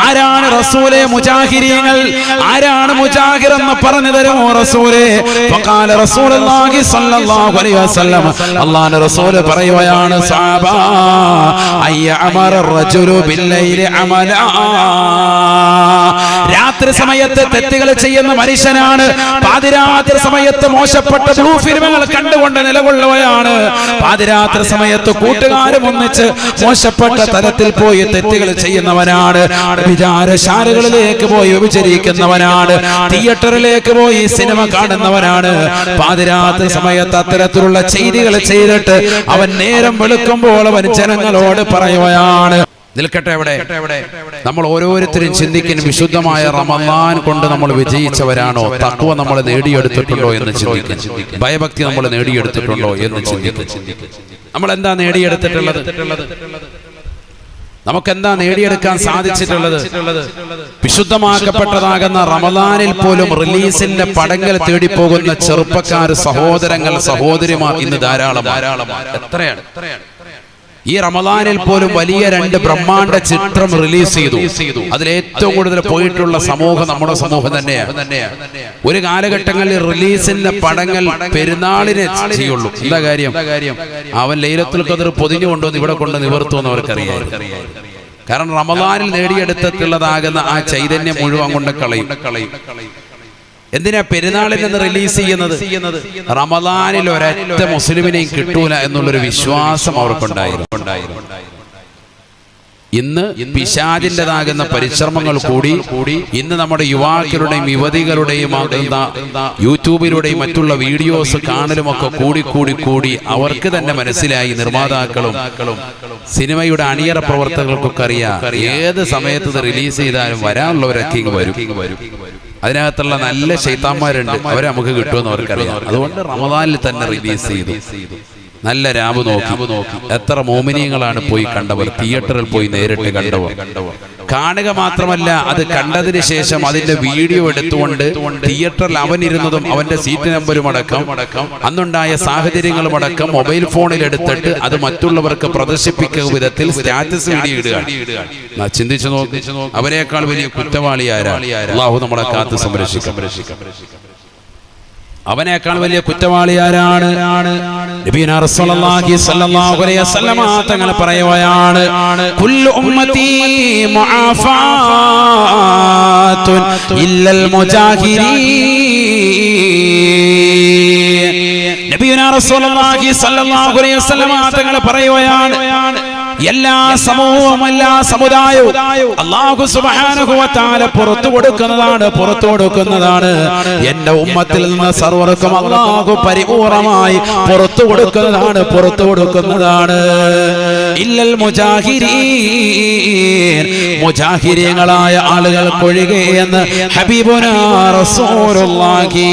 ആരാണ് റസൂലേ മുജാഹിരീങ്ങൾ? ആരാണ് മുജാഹിർ എന്ന് പറഞ്ഞു തരുമോ റസൂലേ? ഫഖാല റസൂലുള്ളാഹി സ്വല്ലല്ലാഹു അലൈഹി വസല്ലം, അല്ലാഹുവിന്റെ റസൂൽ പറയുകയാണ്, സഹാബ അയ്യഅമറ റജുലു ബില്ലൈലി അമല, രാത്രി സമയത്ത് തെറ്റുകൾ ചെയ്യുന്ന മനുഷ്യനാണ് പാതിരാത്രി സമയത്ത് മോശപ്പെട്ട ബ്ലൂ ഫിലിമുകൾ കണ്ടുകൊണ്ട് നിലകൊള്ളുകയാണ്. പാതിരാത്രി സമയത്ത് കൂട്ടുകാരും ഒന്നിച്ച് മോശപ്പെട്ട തരത്തിൽ പോയി തെറ്റുകൾ ചെയ്യുന്നവനാണ്. വിചാരശാലകളിലേക്ക് പോയി വ്യഭിചരിക്കുന്നവനാണ്. തിയേറ്ററിലേക്ക് പോയി സിനിമ കാണുന്നവനാണ്. പാതിരാത്രി സമയത്ത് അത്തരത്തിലുള്ള ചെയ്തികൾ ചെയ്തിട്ട് അവൻ നേരം വെളുക്കുമ്പോൾ അവൻ ജനങ്ങളോട് പറയുകയാണ്. നിൽക്കട്ടെ, എവിടെ നമ്മൾ ഓരോരുത്തരും ചിന്തിക്കുന്ന വിശുദ്ധമായ റമളാൻ കൊണ്ട് നമ്മൾ വിജയിച്ചവരാണോ? തഖ്വ നമ്മൾ നേടിയെടുത്തിട്ടുണ്ടോ എന്ന് ചിന്തിക്കും. ഭയഭക്തി നമ്മൾ നേടിയെടുത്തിട്ടുണ്ടോ എന്ന് ചിന്തിക്കും. നമ്മൾ എന്താ നേടിയെടുത്തിട്ടുള്ളത്? നമുക്കെന്താ നേടിയെടുക്കാൻ സാധിച്ചിട്ടുള്ളത്? വിശുദ്ധമാക്കപ്പെട്ടതാകുന്ന റമളാനിൽ പോലും റിലീസിന്റെ പടങ്ങൾ തേടിപ്പോകുന്ന ചെറുപ്പക്കാർ, സഹോദരങ്ങൾ, സഹോദരിമാർ ഇന്ന് ധാരാളം. എത്രയാണ്? ഈ റമളാനിൽ പോലും വലിയ 2 ബ്രഹ്മാണ്ഡ ചിത്രം റിലീസ് ചെയ്തു. അതിൽ ഏറ്റവും കൂടുതൽ പോയിട്ടുള്ള സമൂഹം നമ്മുടെ സമൂഹം തന്നെയാണ്. ഒരു കാലഘട്ടങ്ങളിൽ റിലീസിന്റെ പടങ്ങൾ പെരുന്നാളിനെ ചെയ്യുള്ളൂ. എന്താ കാര്യം? അവൻ ലൈലത്തുൽ ഖദ്ർ പൊതിഞ്ഞു കൊണ്ടുവന്ന് ഇവിടെ കൊണ്ട് നിവർത്തുമെന്ന് അവർക്കറിയാം. കാരണം റമളാനിൽ നേടിയെടുത്തിട്ടുള്ളതാകുന്ന ആ ചൈതന്യം മുഴുവൻ കൊണ്ട് കളയും. എന്തിനാ പെരുന്നാളിൽ നിന്ന് റിലീസ് ചെയ്യുന്നത്? റമളാനിൽ ഒരൊറ്റ മുസ്ലിമിനെയും കിട്ടൂല എന്നുള്ളൊരു വിശ്വാസം അവർക്കുണ്ടായിരുന്നു. ഇന്ന് പിശാചിൻ്റെതാകുന്ന പരിശ്രമങ്ങൾ കൂടി ഇന്ന് നമ്മുടെ യുവാക്കളുടെയും യുവതികളുടെയും യൂട്യൂബിലൂടെയും മറ്റുള്ള വീഡിയോസ് കാണലുമൊക്കെ കൂടി അവർക്ക് തന്നെ മനസ്സിലായി, നിർമ്മാതാക്കളും സിനിമയുടെ അണിയറ പ്രവർത്തകർക്കൊക്കെ അറിയാം, ഏത് സമയത്ത് ഇത് റിലീസ് ചെയ്താലും വരാനുള്ളവരൊക്കെ ഇങ്ങ് വരും. അതിനകത്തുള്ള നല്ല ശൈത്താന്മാരുണ്ട്, അവരെ നമുക്ക് കിട്ടുമെന്ന് അവർക്കറിയാം. അതുകൊണ്ട് റമളാനിൽ തന്നെ റിലീസ് ചെയ്തു. നല്ല രാവ് നോക്കി എത്ര മോമിനിയങ്ങളാണ് പോയി കണ്ടവർ, തിയേറ്ററിൽ പോയി നേരിട്ട് കണ്ടവർ. കാണുക മാത്രമല്ല, അത് കണ്ടതിന് ശേഷം അതിന്റെ വീഡിയോ എടുത്തുകൊണ്ട് തിയേറ്ററിൽ അവനിരുന്നതും അവന്റെ സീറ്റ് നമ്പരും അടക്കം അന്നുണ്ടായ സാഹചര്യങ്ങളും അടക്കം മൊബൈൽ ഫോണിൽ എടുത്തിട്ട് അത് മറ്റുള്ളവർക്ക് പ്രദർശിപ്പിക്കുന്ന വിധത്തിൽ സ്റ്റാറ്റസ് വീഡിയോ ഇടുക. ചിന്തിച്ചു നോക്കി, അവരെക്കാൾ വലിയ കുറ്റവാളി ആരാണ്? അല്ലാഹു നമ്മളെ കാത്ത് സംരക്ഷിക്കും. അവനേക്കാൾ വലിയ കുറ്റവാളി ആരാണ്? നബിയുനാ റസൂലുള്ളാഹി സ്വല്ലല്ലാഹു അലൈഹി വസല്ലം തങ്ങൾ പറയുകയാണ്, കുല്ലു ഉമ്മത്തി മുആഫാത്തുൻ ഇല്ലൽ മുജാഹിരീൻ. നബിയുനാ റസൂലുള്ളാഹി സ്വല്ലല്ലാഹു അലൈഹി വസല്ലം തങ്ങൾ പറയുകയാണ്, എല്ലാ സമൂഹവും എല്ലാ സമുദായവും അല്ലാഹു സുബ്ഹാനഹു വ തആല പുറത്തു കൊടുക്കുന്നതാണ്. എന്റെ ഉമ്മത്തിൽ നിന്ന് സർവർക്കും അല്ലാഹു പരിപൂർണമായി പുറത്തു കൊടുക്കുന്നതാണ്. ഇല്ലൽ മുജാഹിരീൻ, മുജാഹിരീങ്ങളായ ആളുകൾക്കൊഴികെ എന്ന് ഹബീബുനാ റസൂലുള്ളാഹി.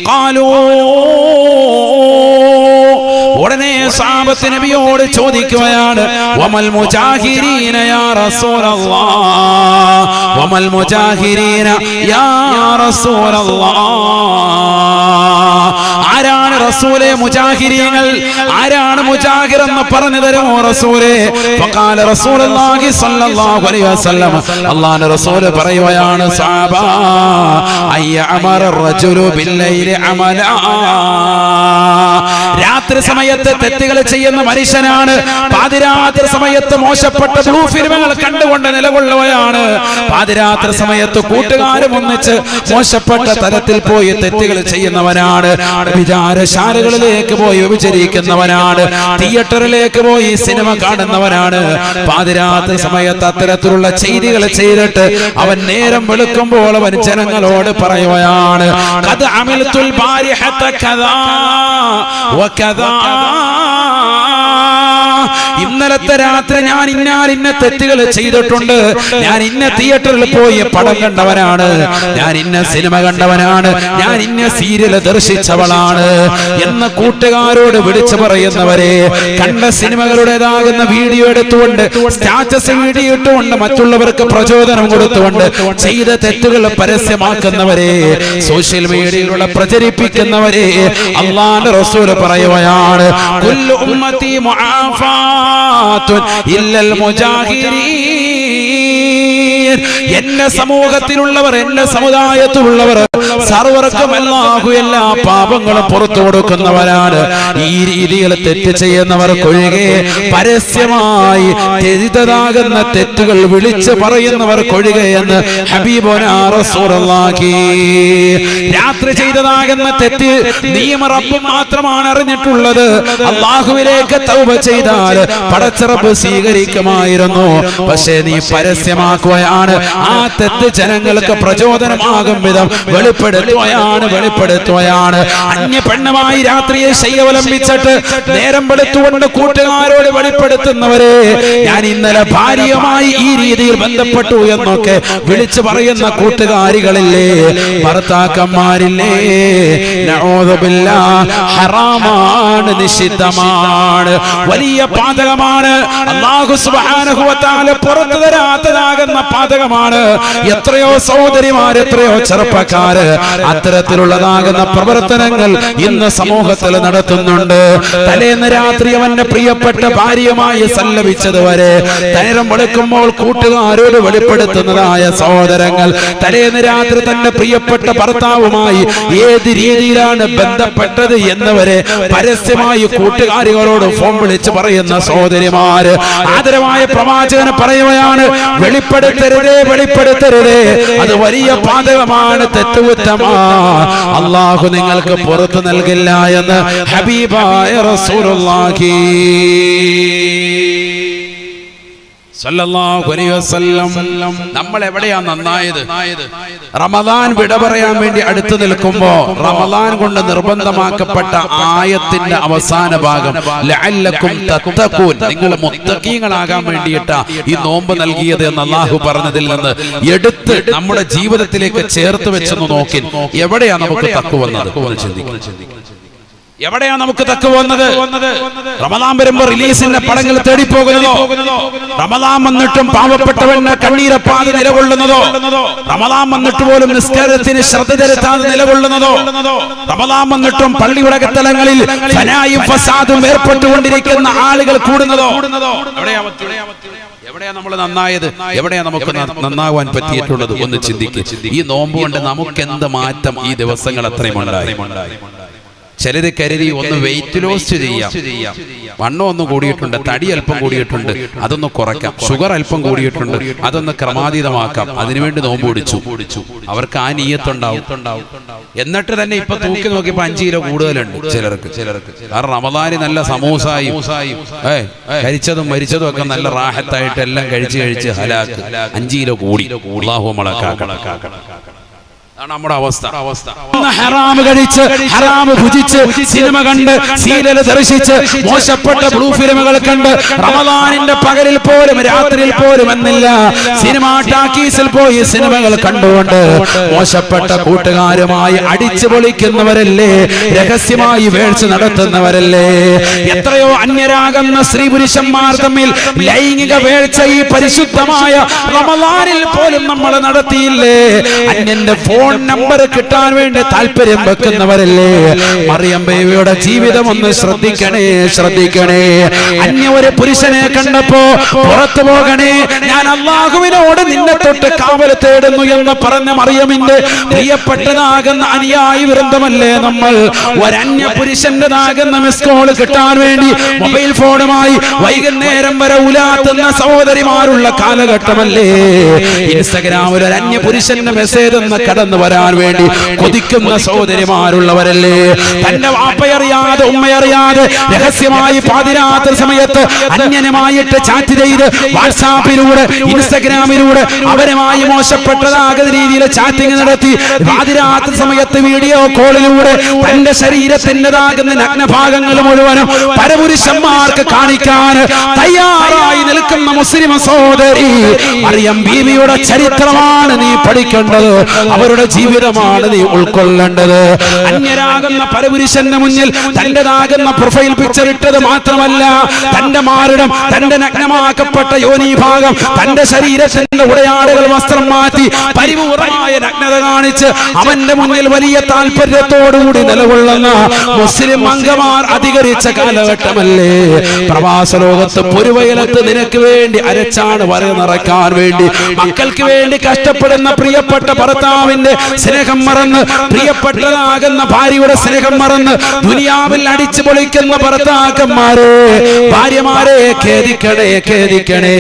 ഖാലൂ, ഉടനെ സഹാബത്ത് നബിയോട് ചോദിക്കുകയാണ്, വമൽ മുജാഹിരീന യാ റസൂലല്ലാഹ്, വമൽ മുജാഹിരീന യാ റസൂലല്ലാഹ്. ആരാണ് റസൂലേ മുജാഹിരീങ്ങൾ? ആരാണ് മുജാഹിർ എന്ന് പറഞ്ഞു തരുമോ റസൂലേ? ഫഖാല റസൂലുള്ളാഹി സ്വല്ലല്ലാഹു അലൈഹി വസല്ലം, അല്ലാഹുവിന്റെ റസൂൽ പറയുകയാണ്, സഹാബ അയ്യഅമറ റജുലു ബില്ലൈലി അമല, രാത്രി സമയത്ത് തെറ്റുകൾ ചെയ്യുന്ന മനുഷ്യനാണ് പാതിരാത്രി സമയത്ത് മോശപ്പെട്ട ബ്ലൂ ഫിലിമുകൾ കണ്ടുകൊണ്ട് നിലകൊള്ളുകയാണ്. പാതിരാത്രി സമയത്ത് കൂട്ടുകാരും ഒന്നിച്ച് മോശപ്പെട്ട തരത്തിൽ പോയി തെറ്റുകൾ ചെയ്യുന്നവനാണ്. വിചാരശാലകളിലേക്ക് പോയി വ്യഭിചരിക്കുന്നവനാണ്. തിയേറ്ററിലേക്ക് പോയി സിനിമ കാണുന്നവനാണ്. പാതിരാത്രി സമയത്ത് അത്തരത്തിലുള്ള ചെയ്തികൾ ചെയ്തിട്ട് അവൻ നേരം വെളുക്കുമ്പോൾ അവൻ ജനങ്ങളോട് പറയുകയാണ്, ഖദ് അമിൽതുൽ ബാരിഹത കദാ വകദാ, ഇന്നലത്തെ രാത്രി ഞാൻ ഇന്ന തെറ്റുകൾ ചെയ്തിട്ടുണ്ട്, ഞാൻ ഇന്ന തിയേറ്ററിൽ പോയി പടം കണ്ടവനാണ്, ഞാൻ ഇന്ന സിനിമ കണ്ടവനാണ്, ഞാൻ ഇന്ന സീരിയൽ ദർശിച്ചവളാണ് എന്ന് കൂട്ടുകാരോട് വിളിച്ചു പറയുന്നവരെ, കണ്ട സിനിമകളുടേതാകുന്ന വീഡിയോ എടുത്തുകൊണ്ട് സ്റ്റാറ്റസ് വീഡിയോ ഇട്ടുകൊണ്ട് മറ്റുള്ളവർക്ക് പ്രചോദനം കൊടുത്തുകൊണ്ട് ചെയ്ത തെറ്റുകൾ പരസ്യമാക്കുന്നവരെ, സോഷ്യൽ മീഡിയയിലൂടെ പ്രചരിപ്പിക്കുന്നവരെ അല്ലാഹുവിന്റെ റസൂൽ പറയുകയാണ്, കുല്ലു ഉമ്മത്തി മുആഫാ ഉമ്മാത്തുൻ ഇല്ലൽ മുജാഹിരീൻ. എന്റെ സമൂഹത്തിലുള്ളവർ, എന്റെ സമുദായത്തിലുള്ളവർ സർവർക്കും അല്ലാഹു എല്ലാ പാപങ്ങളും പുറത്തു കൊടുക്കുന്നവരാണ്. ഈ രീതിയിൽ തെറ്റ് ചെയ്യുന്നവർക്കൊഴികെ, പരസ്യമായി ചെയ്തതാകുന്ന തെറ്റുകൾ വിളിച്ചു പറയുന്നവർക്കൊഴികെ എന്ന് ഹബീബുനാ റസൂലുള്ളാഹി. രാത്രി ചെയ്തതാകുന്ന തെറ്റ് നീയും റബ്ബും മാത്രമാണ് അറിഞ്ഞിട്ടുള്ളത്. അല്ലാഹുവിലേക്ക് തൗബ ചെയ്താൽ പടച്ച റബ്ബ് സ്വീകരിക്കുമായിരുന്നു. പക്ഷേ നീ പരസ്യമാക്കുകയാണ്. ആ തെറ്റ് ജനങ്ങൾക്ക് പ്രചോദനമാകും വിധം വെളിപ്പെടുത്തുകയാണ്. അന്യ പെണ്ണുമായി രാത്രിയെ ശയ്യവലംബിച്ചിട്ട് നേരം വെളുത്തുകൊണ്ട് കൂട്ടുകാരോട് വെളിപ്പെടുത്തുന്നവരെ, ഞാൻ ഇന്നലെ ഭാര്യയുമായി ഈ രീതിയിൽ ബന്ധപ്പെട്ടു എന്നൊക്കെ വിളിച്ചു പറയുന്ന കൂട്ടുകാരികളില്ലേ, ഭർത്താക്കന്മാരില്ലേ, നഊദു ബില്ലാഹ്, ഹറാമാണ്, നിഷിദ്ധമാണ്, വലിയ പാതകമാണ്. അല്ലാഹു സുബ്ഹാനഹു വ തആല പുറത്തു തരാത്തതാകുന്ന പാതകമാണ്. എത്രയോ സഹോദരിമാർ, എത്രയോ ചെറുപ്പക്കാര് അത്തരത്തിലുള്ളതാകുന്ന പ്രവർത്തനങ്ങൾ ഇന്ന് സമൂഹത്തിൽ നടത്തുന്നുണ്ട്. തലേന്ന് രാത്രി അവന്റെ പ്രിയപ്പെട്ട ഭാര്യയുമായി സല്ലപിച്ചതുവരെ നേരം വെളുക്കുമ്പോൾ കൂട്ടുകാരോട് വെളിപ്പെടുത്തുന്നതായ സഹോദരങ്ങൾ, തലേന്ന് രാത്രി തന്റെ പ്രിയപ്പെട്ട ഭർത്താവുമായി ഏത് രീതിയിലാണ് ബന്ധപ്പെട്ടത് എന്നവരെ പരസ്യമായി കൂട്ടുകാരികളോട് ഫോൺ വിളിച്ച് പറയുന്ന സഹോദരിമാര്. ആദരവായ പ്രവാചകൻ പറയുകയാണ്, വെളിപ്പെടുത്തരുതേ, അത് വലിയ പാതകമാണ്, തെറ്റുകുറ്റമാ, അല്ലാഹു നിങ്ങൾക്ക് പുറത്തു നൽകില്ല എന്ന് ഹബീബായ റസൂലുള്ളാഹി സല്ലല്ലാഹു അലൈഹി വസല്ലം. നമ്മൾ എവിടെയാ നന്നായത്? റമദാൻ വിട പറയാൻ വേണ്ടി അടുത്തു നിൽക്കുമ്പോ റമദാൻ കൊണ്ട് നിർബന്ധമാക്കപ്പെട്ട ആയത്തിന്റെ അവസാന ഭാഗം ലഅല്ലക്കും തത്തഖൂൻ, നിങ്ങൾ മുത്തഖീങ്ങളാകാൻ വേണ്ടിയിട്ടാ ഈ നോമ്പ് നൽകിയത് എന്ന് അല്ലാഹു പറഞ്ഞതിൽ നിന്ന് എടുത്ത് നമ്മുടെ ജീവിതത്തിലേക്ക് ചേർത്ത് വെച്ചെന്ന് നോക്കി. എവിടെയാ നമുക്ക് തഖ്വ വന്നത്? എവിടെയാ നമുക്ക് തഖ്വ വന്നത്? റമദാൻ വരുമ്പോ റിലീസിന്റെ പടങ്ങൾ തേടിപ്പോകുന്നതോ? റമദാൻ വന്നിട്ടും പാവപ്പെട്ടവന് കണ്ണീരപ്പാതെ നിലകൊള്ളുന്നതോ? റമദാൻ വന്നിട്ട് പോലും നിസ്കാരത്തിന് ശ്രദ്ധ ചെലുത്താതെ നിലകൊള്ളുന്നതോ? റമദാൻ വന്നിട്ടും പള്ളിയുടെ സ്ഥലങ്ങളിൽ ഫനായും ഫസാദും ഏർപ്പെട്ടുകൊണ്ടിരിക്കുന്ന ആളുകൾ കൂടുന്നതോ? എവിടെയാ നമ്മൾ നന്നായത്? എവിടെയാ നമുക്ക് നന്നാവാൻ പറ്റിയിട്ടുള്ളത്? ഒന്ന് ചിന്തിക്ക്. ഈ നോമ്പ് കൊണ്ട് നമുക്ക് എന്ത് മാറ്റം ഈ ദിവസങ്ങൾ അത്രയും ഉണ്ടായി? ചിലര് കരുതി ഒന്ന് വെയിറ്റ് ലോസ് ചെയ്യാം, വണ്ണം ഒന്ന് കൂടിയിട്ടുണ്ട്, തടി അല്പം കൂടിയിട്ടുണ്ട്, അതൊന്ന് കുറയ്ക്കാം, ഷുഗർ അല്പം കൂടിയിട്ടുണ്ട്, അതൊന്ന് ക്രമാതീതമാക്കാം, അതിനുവേണ്ടി നോമ്പ് പിടിച്ചു. അവർക്ക് ആ നീയത്തുണ്ടാവും. എന്നിട്ട് തന്നെ ഇപ്പൊ തൂക്കി നോക്കിയപ്പോ 5 കിലോ കൂടുതലുണ്ട് ചിലർക്ക്. കാരണം റമദാനി നല്ല സമൂസായും കരിച്ചതും മരിച്ചതും ഒക്കെ നല്ല റാഹത്തായിട്ട് എല്ലാം കഴിച്ച് ഹലാക്ക് 5 കിലോ കൂടി. അല്ലാഹു നമ്മളെ നമ്മുടെ അവസ്ഥ. ഹറാം കഴിച്ച്, ഹറാം ഭുജിച്ച്, സിനിമ കണ്ട്, സീരിയൽ ദർശിച്ച്, മോശപ്പെട്ട ബ്ലൂ ഫിലിമുകൾ കണ്ട്, റമദാനിന്റെ പകലിൽ പോലും രാത്രിയിൽ പോലും എന്നില്ല സിനിമാ ടാക്കീസിൽ പോയി സിനിമകൾ കണ്ടുകൊണ്ട് മോശപ്പെട്ട കൂട്ടുകാരുമായി അടിച്ചു പൊളിക്കുന്നവരല്ലേ, രഹസ്യമായി വേഴ്ച നടത്തുന്നവരല്ലേ. എത്രയോ അന്യരാകുന്ന സ്ത്രീ പുരുഷന്മാർ തമ്മിൽ ലൈംഗിക വേഴ്ച ഈ പരിശുദ്ധമായ റമദാനിൽ പോലും നമ്മൾ നടത്തിയില്ലേ. അന്യന്റെ ഫോൺ നമ്പർ കിട്ടാൻ വേണ്ടി താല്പര്യം വെക്കുന്നവരല്ലേ. മറിയം ബീവിയുടെ ജീവിതം ഒന്ന് ശ്രദ്ധിക്കണേ. അന്യ ഒരു പുരുഷനെ കണ്ടപ്പോ പുറത്തു പോകണേ, ഞാൻ അല്ലാഹുവിനോട് നിന്നെ തൊട്ട് കാവൽ തേടുന്നു എന്ന് പറഞ്ഞ മറിയമിന്റെ പ്രിയപ്പെട്ടതാകുന്ന അനുയായി വൃന്ദമല്ലേ നമ്മൾ. ഒരന്യ പുരുഷന്റെതാകുന്ന മിസ് കോൾ കിട്ടാൻ വേണ്ടി മൊബൈൽ ഫോണുമായി വൈകുന്നേരം വരെ ഉലാത്തുന്ന സഹോദരിമാരുള്ള കാലഘട്ടമല്ലേ. ഇൻസ്റ്റഗ്രാമിൽ ഒരു അന്യ പുരുഷന്റെ മെസ്സേജ് എന്ന് കടന്നു വരാൻ വേണ്ടി കൊതിക്കുന്ന സഹോദരിമാരുള്ളവരല്ലേ. തന്റെ വാപ്പയറിയാതെ ഉമ്മയറിയാതെ രഹസ്യമായി പാതിരാത്രി സമയത്ത് അന്യനുമായിട്ട് ചാറ്റ് ചെയ്ത് വാട്സാപ്പിലൂടെ ഇൻസ്റ്റഗ്രാമിലൂടെ അവരുമായി മോശപ്പെട്ടതാകുന്ന രീതിയിൽ ചാറ്റിംഗ് നടത്തി പാതിരാത്രി സമയത്ത് വീഡിയോ കോളിലൂടെ തന്റെ ശരീരത്തിൻ്റെതാകുന്ന നഗ്നഭാഗങ്ങൾ മുഴുവനും പരപുരുഷന്മാർക്ക് കാണിക്കാൻ തയ്യാറായി നിൽക്കുന്ന മുസ്ലിം സഹോദരി, മറിയം ബീവിയുടെ ചരിത്രമാണ് നീ പഠിക്കേണ്ടത്, അവരുടെ ജീവിതമാണ് നീ ഉൾക്കൊള്ളേണ്ടത്. അന്യരാകുന്ന പരപുരുഷന്റെ മുന്നിൽ തന്റേതാകുന്ന പ്രൊഫൈൽ പിക്ചർ ഇട്ടത് മാത്രമല്ല, തന്റെ മാറിടം, തന്റെ നഗ്നമാക്കപ്പെട്ട യോനി ഭാഗം, തന്റെ ശരീരത്തിന്റെ ഉടയാടുകൾ വസ്ത്രം മാറ്റി പരിപൂർണമായ നഗ്നത കാണിച്ച് അവന്റെ മുന്നിൽ വലിയ താല്പര്യത്തോടുകൂടി നിലകൊള്ളുന്ന മുസ്ലിം അംഗമാർ അധികരിച്ച കാലഘട്ടമല്ലേ? പ്രവാസ ലോകത്ത് പൊരുവയലത്ത് നിനക്ക് വേണ്ടി അരച്ചാണ് വര നിറയ്ക്കാൻ വേണ്ടി, മക്കൾക്ക് വേണ്ടി കഷ്ടപ്പെടുന്ന പ്രിയപ്പെട്ട ഭർത്താവിന്റെ സ്നേഹം മറന്ന്, പ്രിയപ്പെട്ടതാകുന്ന ഭാര്യയുടെ സ്നേഹം മറന്ന് ദുനിയാവിൽ അടിച്ചു പൊളിക്കുന്ന ഭർത്താക്കന്മാരെ, ഭാര്യമാരെ ഖേദിക്കണേ, ഖേദിക്കണേ.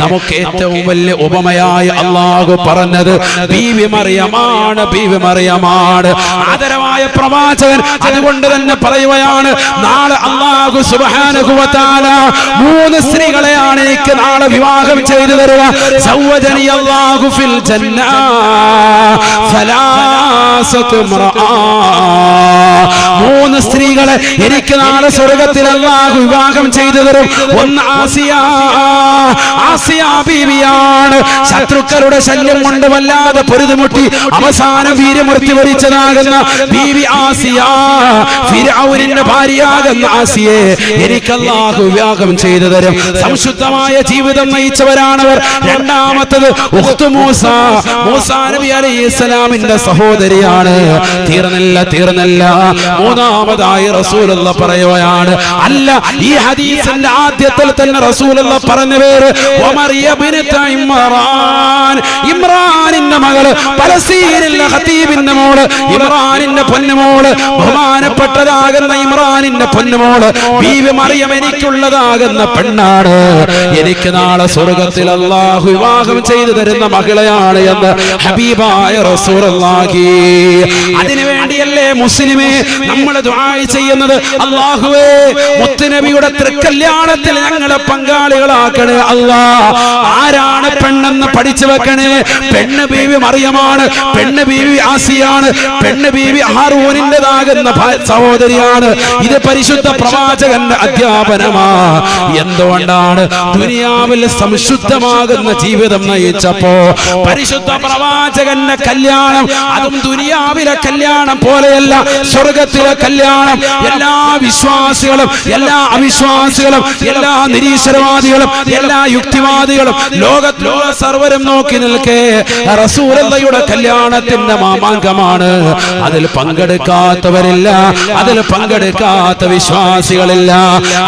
നമുക്ക് ഏറ്റവും വലിയ ഉപമയായി അല്ലാഹു പറഞ്ഞത് ബീവി മറിയമാണ്, ബീവി മറിയമാണ്. ആദരവായ പ്രവാചകൻ അതുകൊണ്ട് തന്നെ പറയുകയാണ്, നാളെ അല്ലാഹു സുബ്ഹാനഹു വ തആല 3 സ്ത്രീകളെയാണ് എനിക്ക് നാളെ വിവാഹം ചെയ്തു തരുക. സവ്വജനി അല്ലാഹു ഫിൽ ജന്ന സലാസതു മർആ. 3 സ്ത്രീകളെ എനിക്ക് നാളെ സ്വർഗ്ഗത്തിൽ അല്ലാഹു വിവാഹം ചെയ്തു തരും. ഒന്ന് ആസിയ, ആസിയ ബീവിയാണ്. ശത്രുക്കളുടെ ശല്യം കൊണ്ട് വല്ലാതെ പൊരുതുമുട്ടി അവസാനം വീരമൃത്യു വരിച്ചതാകുന്ന ബീവി ആസിയ, ഫിർഔനിന്റെ ഭാര്യയാകുന്ന ആസിയെ എനിക്ക് അല്ലാഹു വിവാഹം ചെയ്തു തരും. സംശുദ്ധമായ ജീവിതം നയിച്ചവരാണവർ. രണ്ടാമത്തത് ഉഖ്തു മൂസ, മൂസാ നബി അലൈഹിസ്സലാമിന്റെ സഹോദരിയാണ്. തീർന്നില്ല, തീർന്നില്ല. മൂന്നാമതായി റസൂലുള്ളാഹി പറയുകയാണ്, അല്ല, ഈ ഹദീസിന്റെ ആദ്യത്തിൽ തന്നെ റസൂലുള്ളാഹി പറഞ്ഞ പേര് മറിയം ബിൻത് ഇമ്രാൻ, ഇമ്രാനിന്റെ മകള്, പലസ്തീനിലെ ഖതീബിന്റെ മോള്, ഇമ്രാനിന്റെ പൊന്നുമോള്, ബഹുമാനപ്പെട്ടതാകുന്ന ഇമ്രാനിന്റെ പൊന്നുമോള് ബീവി മറിയം എനിക്കുള്ളതാകുന്ന പെണ്ണാണ്. എനിക്ക് നാളെ സ്വർഗ്ഗത്തിൽ അല്ലാഹു വിവാഹം ചെയ്തു തരുന്ന മകളെയാണ് എന്ന് ഹബീബായ റസൂലുള്ളാഹി. അതിനുവേണ്ടിയല്ലേ മുസ്ലിമേ നമ്മൾ ദുആ ചെയ്യുന്നത്, അല്ലാഹുവേ മുത്തുനബിയുടെ തൃക്കല്യാണത്തിൽ ഞങ്ങളെ പങ്കാളികളാക്കണേ അല്ലാ. ആരാണ് പെണ്ണെന്ന് പഠിച്ചു വെക്കണേ. പെണ്ണ് ബീവി മറിയമാണ്, പെണ്ണ് ബീവി ആസിയാണ്, പെണ്ണ് ബീവി ഹാറൂനിന്റേതാകുന്ന സഹോദരിയാണ്. ഇത് പരിശുദ്ധ പ്രവാചകന്റെ അധ്യാപനമാ. എന്തുകൊണ്ടാണ്? ദുനിയാവിൽ സംശുദ്ധമാകുന്ന ജീവിതം നയിച്ചപ്പോ പരിശുദ്ധ പ്രവാചകന്റെ കല്യാണം, അതും ദുനിയാവിലെ കല്യാണം പോലെയല്ല, സ്വർഗത്തിലെ കല്യാണം. എല്ലാ വിശ്വാസികളും, എല്ലാ അവിശ്വാസികളും, എല്ലാ നിരീശ്വരവാദികളും, എല്ലാ യുക്തിവാദികളും, ലോകത്തിലുള്ള സർവരും നോക്കി നിൽക്കേ റസൂലുള്ളാഹിയുടെ കല്യാണത്തിന്റെ മാമാങ്കമാണ്. അതിൽ പങ്കെടുക്കാത്തവരില്ല, അതിൽ പങ്കെടുക്കാത്ത വിശ്വാസികളില്ല.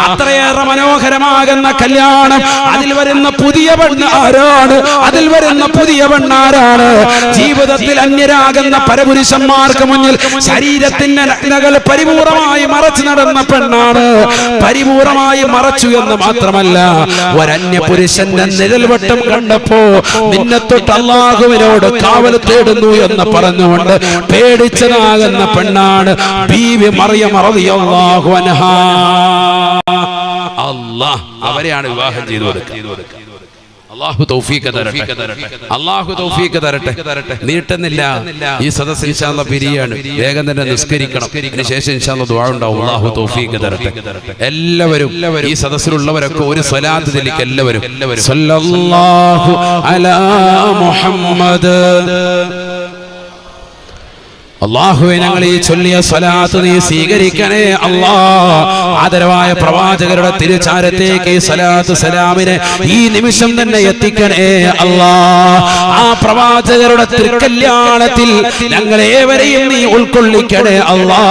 അത്രയേറെ മനോഹരമാകുന്ന കല്യാണം. അതിൽ വരുന്ന പുതിയ പെണ്ണ് ആരാണ്? അതിൽ വരുന്ന പുതിയ പെണ്ണാരാണ്? ജീവിതത്തിൽ അന്യരാകുന്ന പരപുരുഷന്മാർക്ക് മുന്നിൽ ശരീരത്തിന്റെ നഗ്നകൾ പരിപൂർണമായി മറച്ചു നടന്ന പെണ്ണാണ്. പരിപൂർണമായി മറച്ചു എന്ന് മാത്രമല്ല, ഒരന്യ പുരുഷന്റെ നിഴൽവട്ടം കണ്ടപ്പോ നിന്നെ തൊട്ട് അല്ലാഹുവിനോട് കാവൽ തേടുന്നു എന്ന് പറഞ്ഞുകൊണ്ട് പേടിച്ചതാകുന്ന പെണ്ണാണ് ബീവി മറിയം റളിയല്ലാഹു അൻഹാ. അല്ലാഹ് അവരെയാണ് വിവാഹം ചെയ്തു കൊടുക്കുക. അല്ലാഹു തൗഫീഖ് തരട്ടെ, അല്ലാഹു തൗഫീഖ് തരട്ടെ. നീട്ടുന്നില്ല, ഈ സദസ്സ് ഇൻഷാ അല്ലാഹ് പിരിയാണ്. വേഗം തന്നെ നിസ്കരിക്കണം. അതിനുശേഷം ഇൻഷാ അല്ലാഹ് ദുആ ഉണ്ടാവും. അല്ലാഹു തൗഫീഖ് തരട്ടെ. എല്ലാവരും ഈ സദസ്സിലുള്ളവരൊക്കെ ഒരു സ്വലാത്ത് ചൊല്ലിക്ക്. എല്ലാവരും സല്ലല്ലാഹു അലാ മുഹമ്മദ്. അല്ലാഹുവേ, ഞങ്ങൾ ഈ ചൊല്ലിയ സ്വലാത്ത് നീ സ്വീകരിക്കണേ അല്ലാ. ആദരവായ പ്രവാചകരുടെ തിരുചാരത്തേക്ക് ഈ സ്വലാത്ത് സലാമിനെ ഈ നിമിഷം തന്നെ എത്തിക്കണേ അല്ലാ. ആ പ്രവാചകരുടെ തിരുക്കല്യാണത്തിൽ ഞങ്ങളേവരെയും നീ ഉൾക്കൊള്ളിക്കണേ അല്ലാ.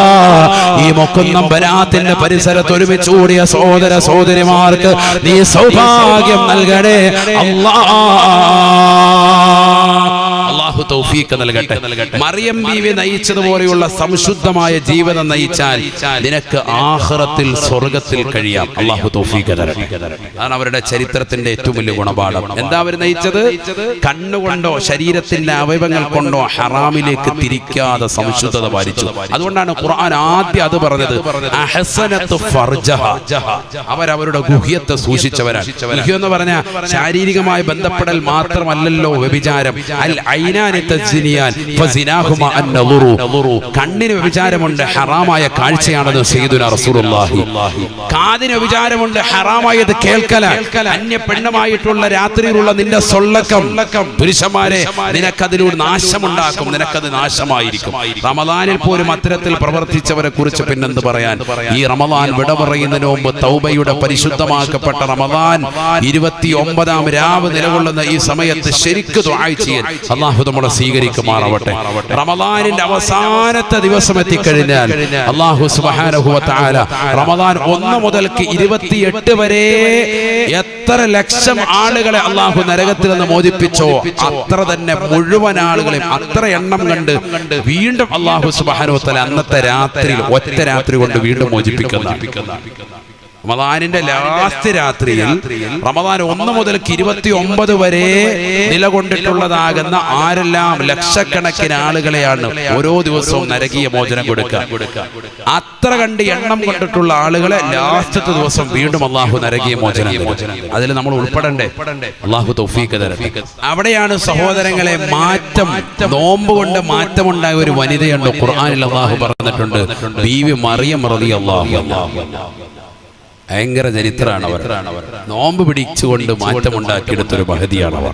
ഈ മുക്കുന്നം ബനാത്തിന്റെ പരിസരത്ത് ഒരുമിച്ച് കൂടിയ സഹോദര സഹോദരിമാർക്ക് നീ സൗഭാഗ്യം നൽകണേ അല്ലാ. അല്ലാഹു തൗഫീഖ് നൽകട്ടെ. മറിയം ബീവി നയിച്ചതുപോലെയുള്ള സംശുദ്ധമായ ജീവിതം നയിച്ചാൽ നിനക്ക് ആഖിറത്തിൽ സ്വർഗ്ഗത്തിൽ കഴിയാം. അല്ലാഹു തൗഫീഖ് തരട്ടെ. അതാണ് അവരുടെ ചരിത്രത്തിന്റെ ഏറ്റവും വലിയ ഗുണപാഠം. എന്താ അവർ നയിച്ചത്? കണ്ണുകൊണ്ടോ ശരീരത്തിന്റെ അവയവങ്ങൾ കൊണ്ടോ ഹറാമിലേക്ക് തിരിക്കാതെ സംശുദ്ധത പാലിച്ചു. അതുകൊണ്ടാണ് ഖുർആൻ ആദ്യം അത് പറഞ്ഞത്, അഹ്സനത്തു ഫർജഹ. അവരവരുടെ ഗുഹ്യത്തെ സൂക്ഷിച്ചവരാണ്. ഗുഹ്യം എന്ന് പറഞ്ഞാൽ ശാരീരികമായി ബന്ധപ്പെടൽ മാത്രമല്ലല്ലോ വ്യഭിചാരം. അൽ ഐനാൻ ഐനാനി തസ്നിയാൻ ഫസിനാഹുമാ അൻ-നദറു. കണ്ണിന് വ്യഭിചാരമുണ്ട്, ഹറാമായ കാഴ്ചയാണെന്ന് സയ്യിദുനാ റസൂലുള്ളാഹി. കാതിന് വ്യഭിചാരമുണ്ട്, ഹറാമായത് കേൾക്കല. അന്യ പെണ്ണുമായിട്ടുള്ള രാത്രിയിലുള്ള നിന്റെ സൊള്ളക്കം പുരുഷന്മാരെ നിനക്കതിലൂടെ നാശമുണ്ടാക്കും, നിനക്കത് നാശമായിരിക്കും. റമദാനിൽ പോലും അത്തരത്തിൽ പ്രവർത്തിച്ചവരെ കുറിച്ച് പിന്നെന്ത് പറയാൻ. ഈ റമദാൻ വിട പറയുന്നതിന് മുമ്പ് തൗബയുടെ പരിശുദ്ധമാക്കപ്പെട്ട റമദാൻ 29-ാം രാവ് നിലകൊള്ളുന്ന ഈ സമയത്ത് ശരിക്ക് ദുആ ചെയ്യാൻ അല്ലാഹു നമ്മളെ സ്വീകരിക്കുമാറാവട്ടെ. റമദാനിന്റെ അവസാനത്തെ ദിവസം എത്തിക്കഴിഞ്ഞാൽ അല്ലാഹു സുബ്ഹാനഹു വ തആല റമദാൻ 1 മുതൽക്ക് 28 വരെ എത്ര ലക്ഷം ആളുകളെ അല്ലാഹു നരകത്തിൽ നിന്ന് മോചിപ്പിച്ചോ അത്ര തന്നെ മുഴുവൻ ആളുകളെയും അത്ര എണ്ണം കണ്ട് വീണ്ടും അല്ലാഹു സുബ്ഹാനഹു വ തആല അന്നത്തെ രാത്രിയിൽ ഒറ്റ രാത്രി കൊണ്ട് വീണ്ടും മോചിപ്പിക്കുന്ന റമദാനിന്റെ ലാസ്റ്റ് രാത്രിയിൽ റമദാൻ 1 മുതൽക്ക് 29 വരെ നിലകൊണ്ടിട്ടുള്ളതാകുന്ന ആരെല്ലാം ലക്ഷക്കണക്കിന് ആളുകളെയാണ് ഓരോ ദിവസവും നരകീയ മോചനം കൊടുക്കുക. അത്ര കണ്ട് എണ്ണം കൊണ്ടിട്ടുള്ള ആളുകളെ ലാസ്റ്റത്തെ ദിവസം വീണ്ടും അല്ലാഹു നരകീയ മോചനം. അതിൽ നമ്മൾ ഉൾപ്പെടണ്ടേ? അല്ലാഹു തൗഫീഖ് തരട്ടെ. അവിടെയാണ് സഹോദരങ്ങളെ മാറ്റം, നോമ്പ് കൊണ്ട് മാറ്റമുണ്ടായ ഒരു വനിതയുണ്ട്. ഖുർആനിൽ അല്ലാഹു പറഞ്ഞിട്ടുണ്ട്, ബീവി മറിയം റളിയല്ലാഹു അൻഹ. ഭയങ്കര ചരിത്രമാണ് അവർ. നോമ്പ് പിടിച്ചുകൊണ്ട് മാറ്റമുണ്ടാക്കിയെടുത്തൊരു മഹതിയാണ് അവർ.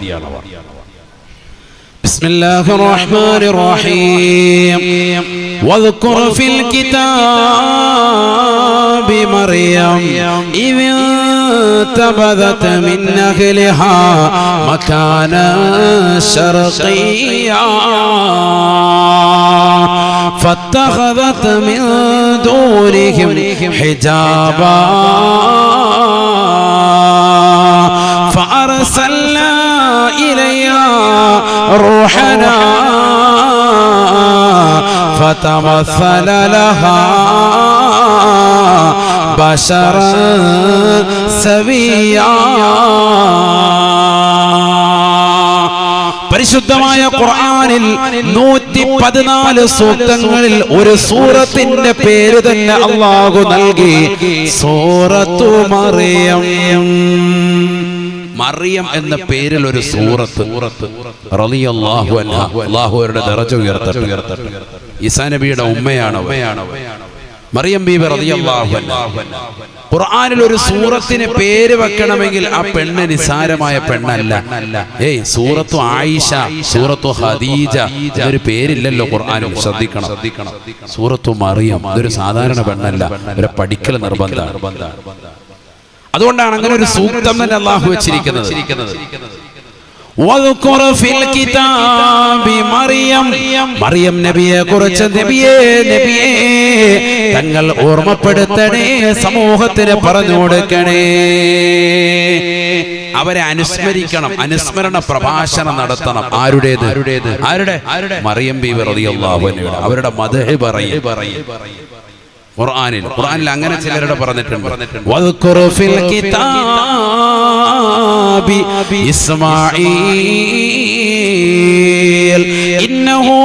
ബിസ്മില്ലാഹിർ റഹ്മാനിർ റഹീം. വദ്കുർ ഫിൽ കിതാബി മറിയം ഇദ് തബദത മിൻ അഹ്ലിഹാ മകാനൻ ശർഖിയ്യാ فاتخذت من دونهم حجابا فأرسلنا إليها روحنا فتمثل لها بشرا سويا. പരിശുദ്ധമായ ഖുർആനിൽ 114 സൂക്തങ്ങളിൽ ഒരു സൂറത്തിന്റെ പേര് തന്നെ അല്ലാഹു നൽകി, സൂറത്തു മറിയം. മറിയം എന്ന പേരിൽ ഒരു സൂറത്ത് റളിയല്ലാഹു അൻഹ. അല്ലാഹു അവരുടെ ദറജ ഉയർത്തട്ടെ. ഈസാ നബിയുടെ ഉമ്മയാണ് മറിയം ബീബി റളിയല്ലാഹു അൻഹ. ഖുർആനിൽ ഒരു സൂറത്തിന് പേര് വെക്കണമെങ്കിൽ ആ പെണ്ണ് നിസാരമായ പെണ്ണല്ല. സൂറത്തു ആയിഷ, സൂറത്തു ഖദീജ ഇതൊരു പേരില്ലല്ലോ ഖുർആനിൽ. ശ്രദ്ധിക്കണം. സൂറത്തു മറിയം ഇതൊരു സാധാരണ പെണ്ണല്ല, ഒരു പഠിക്കൽ നിർബന്ധമാണ്. അതുകൊണ്ടാണ് അങ്ങനെ ഒരു സൂക്തം തന്നെ അല്ലാഹു വെച്ചിരിക്കുന്നത്. വദ്കുർ ഫിൽ കിതാബി മറിയം. മറിയം നബിയെ കുറിച്ച് നബിയെ തങ്ങൾ ഓർമ്മപ്പെടുത്തണേ, സമൂഹത്തിന് പറഞ്ഞു കൊടുക്കണേ, അവരെ അനുസ്മരിക്കണം, അനുസ്മരണ പ്രഭാഷണം നടത്തണം. ആരുടേത്? ആരുടെ? മറിയം ബീവി റളിയല്ലാഹു അൻഹ. അവരുടെ മദ്ഹ് പറയും ഖുർആനിൽ അങ്ങനെ ചിലരുടെ പറഞ്ഞിട്ടുണ്ട്. വദ്കുർ ഫിൽ കിതാബി ഇസ്മാഈൽ ഇന്നഹു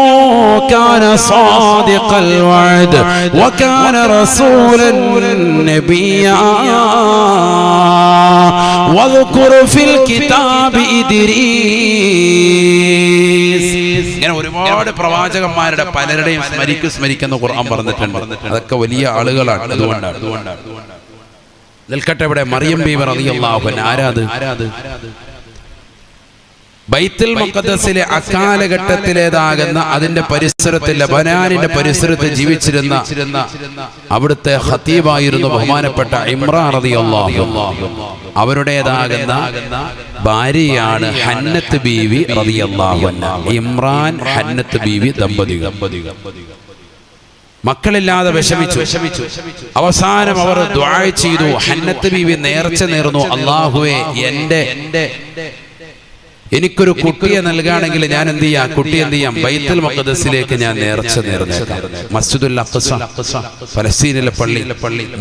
കാന സാദിഖൽ വഅദ് വകാന റസൂലൻ നബിയ്യാ വദ്കുർ ഫിൽ കിതാബി ഇദ്രീസ്. ഇങ്ങനെ ഒരുപാട് പ്രവാചകന്മാരുടെ പലരുടെയും സ്മരിക്കുന്ന ഖുർആൻ പറഞ്ഞിട്ടുണ്ട്. അതൊക്കെ വലിയ ആളുകളാണ്. അതുകൊണ്ടാണ് നിൽക്കട്ടെ. ഇവിടെ മറിയം ബീവി റളിയല്ലാഹു അൻഹ ആരാത്? ബൈത്തുൽ മുഖദ്ദസിലെ അക്കാലഘട്ടത്തിലേതാകുന്ന അതിന്റെ പരിസരത്ത്, ലബനാനിന്റെ പരിസരത്ത് ജീവിച്ചിരുന്ന അവിടുത്തെ ഖതീബായിരുന്നു ബഹുമാനപ്പെട്ട ഇമ്രാൻ റളിയല്ലാഹു അൻഹു. അവരുടേതാകുന്ന ഭാര്യയാണ് ഹന്നത്ത് ബീവി റളിയല്ലാഹു അൻഹ. ഇമ്രാൻ ഹന്നത്ത് ബീവി ദമ്പതികൾ മക്കളില്ലാതെ വിഷമിച്ചു. അവസാനം അവർ ദുആ ചെയ്തു. ഹന്നത്ത് ബീവി നേർച്ച നേർന്നു, അല്ലാഹുവേ എനിക്കൊരു കുട്ടിയെ നൽകുകയാണെങ്കിൽ ഞാൻ എന്ത് ചെയ്യാം? കുട്ടി എന്ത് ചെയ്യാം? ബൈത്തുൽ മുഖദ്ദസിലേക്ക് ഞാൻ നേർച്ച നേർന്നേക്കാം. മസ്ജിദുൽ അഖ്സ, ഫലസ്തീനിലെ പള്ളി.